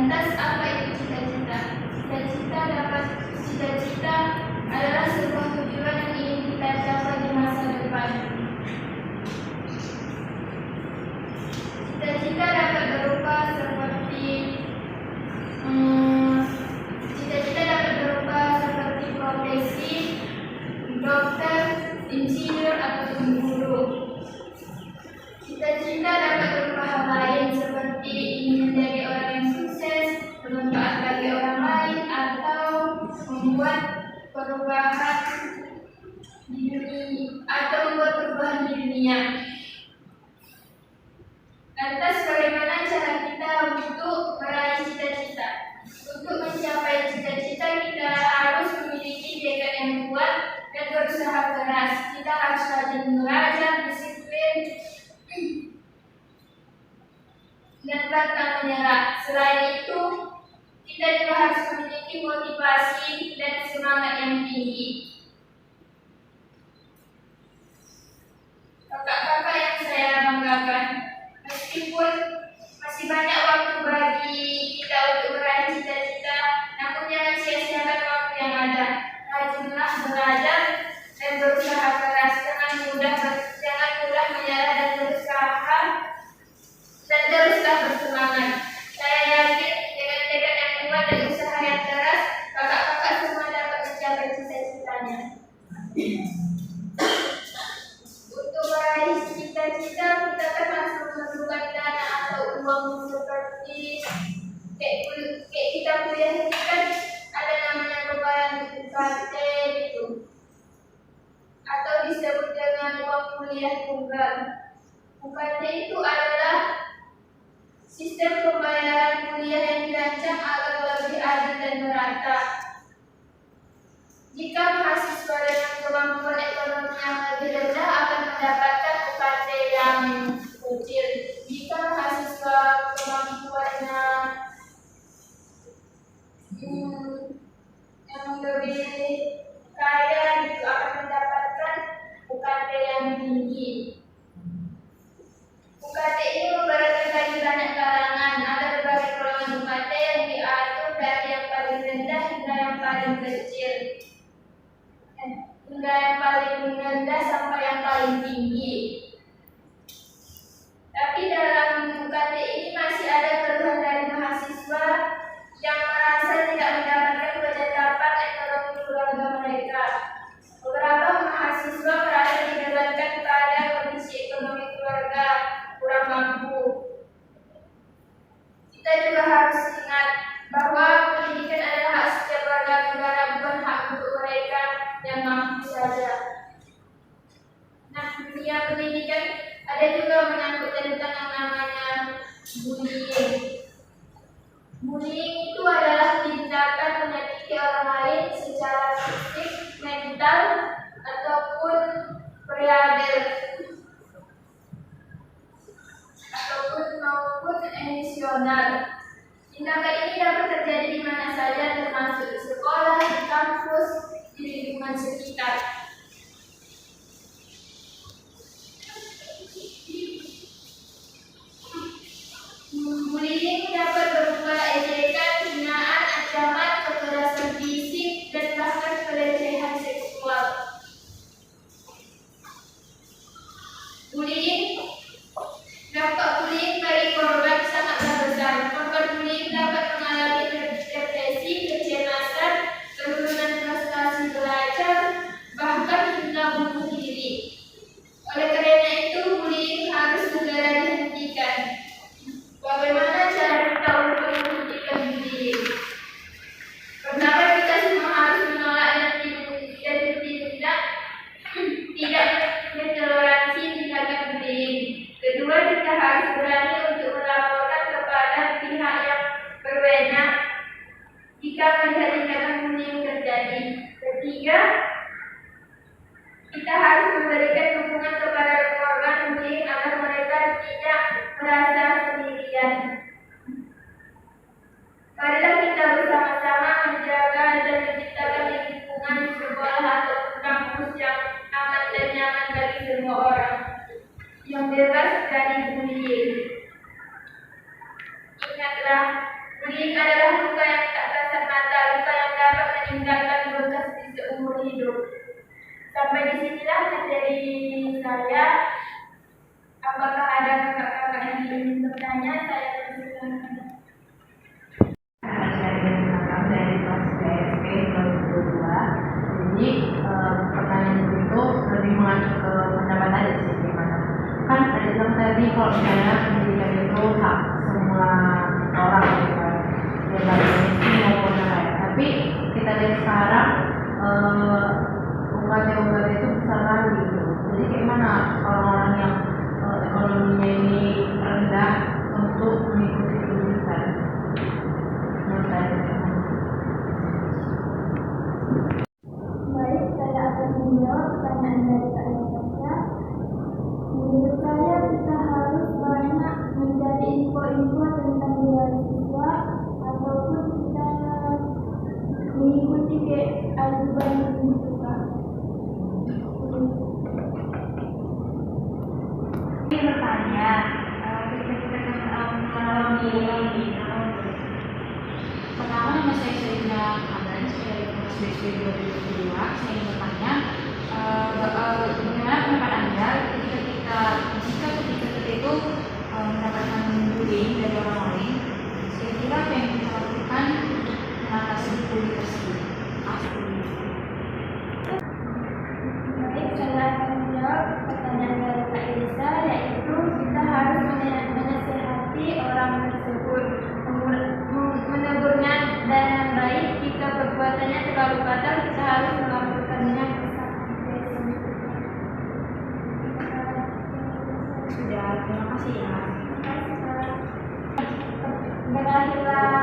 Lantas apa itu cita-cita? Cita-cita adalah sebuah tujuan yang ingin kita capai di masa depan. Cita-cita dapat berupa profesi, dokter, insinyur, atau guru. Cita-cita dapat berupa hal lain seperti ingin menjadi orang yang sukses, bermanfaat bagi orang lain, atau membuat perubahan di dunia. Lantas bagaimana cara kita untuk meraih cita-cita? Untuk mencapai cita-cita kita harus memiliki tekad yang kuat dan berusaha keras. Kita harus rajin belajar, disiplin, dan pantang menyerah. Selain itu, kita juga harus memiliki motivasi dan semangat yang tinggi. Kakak-kakak yang saya banggakan, meskipun masih banyak waktu bagi kita untuk meraih cita-cita, namun jangan sia-siakan waktu yang ada. Rajinlah belajar dan berusaha keras. Jangan mudah menyerah dan berusaha dan teruslah bersemangat. Saya yakin dengan tekad yang kuat dan usaha yang keras, kakak-kakak semua dapat mencapai cita-citanya. Untuk meraih cita-cita, kita kan harus memerlukan dana atau uang seperti kayak kita kuliah ini kan ada namanya pembayaran UKT itu, atau disebut dengan uang kuliah tunggal. UKT itu adalah sistem pembayaran kuliah yang dirancang agar lebih adil dan merata. Jika mahasiswa dengan kemampuan ekonomi yang lebih rendah akan mendapatkan UKT yang kecil. Jika mahasiswa kemampuannya yang lebih kaya itu akan mendapatkan UKT yang tinggi. UKT ini memberatkan bagi banyak kalangan. Ada berbagai golongan UKT yang diatur dari yang paling rendah hingga yang paling kecil, hingga yang paling rendah sampai yang paling tinggi. Tapi dalam UKT ini masih ada keluhan dari mahasiswa yang merasa tidak mendapatkan kecakapan ekonomi keluarga mereka. Beberapa mahasiswa merasa dibebankan pada kondisi ekonomi keluarga kurang mampu. Kita juga harus ingat bahwa pendidikan adalah hak setiap warga negara, bukan hak untuk mereka yang mampu saja. Nah, dunia pendidikan ada juga menyangkut tentang yang namanya bullying. Bullying itu adalah tindakan menyakiti orang lain secara fisik, mental, ataupun verbal, maupun emosional. Tindakan ini dapat terjadi di mana saja, termasuk di sekolah, di kampus, di lingkungan sekitar. Bullying dapat berupa ejekan, hinaan, ancaman, kekerasan fisik, dan bahkan pelecehan seksual. Dampak bullying bagi korban sangatlah besar. Korban bullying dapat mengalami depresi, kecemasan, penurunan prestasi belajar, bahkan hingga bunuh diri. Oleh karena itu, bullying harus segera dihentikan. Bagaimana cara kita untuk menghentikan bullying? Pertama, kita semua harus menolak dan tidak mentoleransi tindakan bullying. Kedua, kita harus berani untuk melaporkan kepada pihak yang berwenang jika melihat tindakan bullying terjadi. Ketiga, kita harus memberikan dukungan kepada korban bullying agar mereka tidak merasa sendirian. Marilah kita bersama-sama menjaga dan menciptakan lingkungan sekolah atau kampus yang aman dan nyaman bagi semua orang, yang bebas dari bullying. Ingatlah, Bullying adalah luka yang tak kasat mata, luka yang dapat meninggalkan bekas di seumur hidup. Sampai disinilah materi saya. Apakah ada kakak-kakak yang ingin bertanya? Saya persilakan. Dari kelas PSP 2022. Jadi pertanyaan itu lebih mengacu ke pendapat aja sih, gimana kan ada bilang tadi kalau misalnya pendidikan itu hak semua orang gitu kan, ya baik miskin maupun yang lain. Tapi kita lihat sekarang UKT itu besar kali gitu. Jadi gimana orang-orang yang ekonominya ini rendah untuk mengikuti pendidikan? Menurut saya. Baik, saya akan menjawab pertanyaan dari Kak Natasha. Menurut saya kita harus banyak mencari info-info tentang beasiswa ataupun kita mengikuti keajaiban itu, Kak. Ini bertanya, ketika kita mengalami pertama nama saya Serina Adan, saya dari kelas BSP 2022. Saya ingin bertanya, bagaimana pendapat Anda jika kita itu mendapatkan bullying dari orang lain, kira-kira apa yang kita lakukan mengatasi bullying tersebut? Baik, saya akan menjawab pertanyaan dari Kak Elisa, yaitu kita harus menasihati orang tersebut, menegurnya dengan baik. Jika perbuatannya terlalu fatal, kita harus melaporkannya ke sang. Sudah, terima kasih ya. Berakhirlah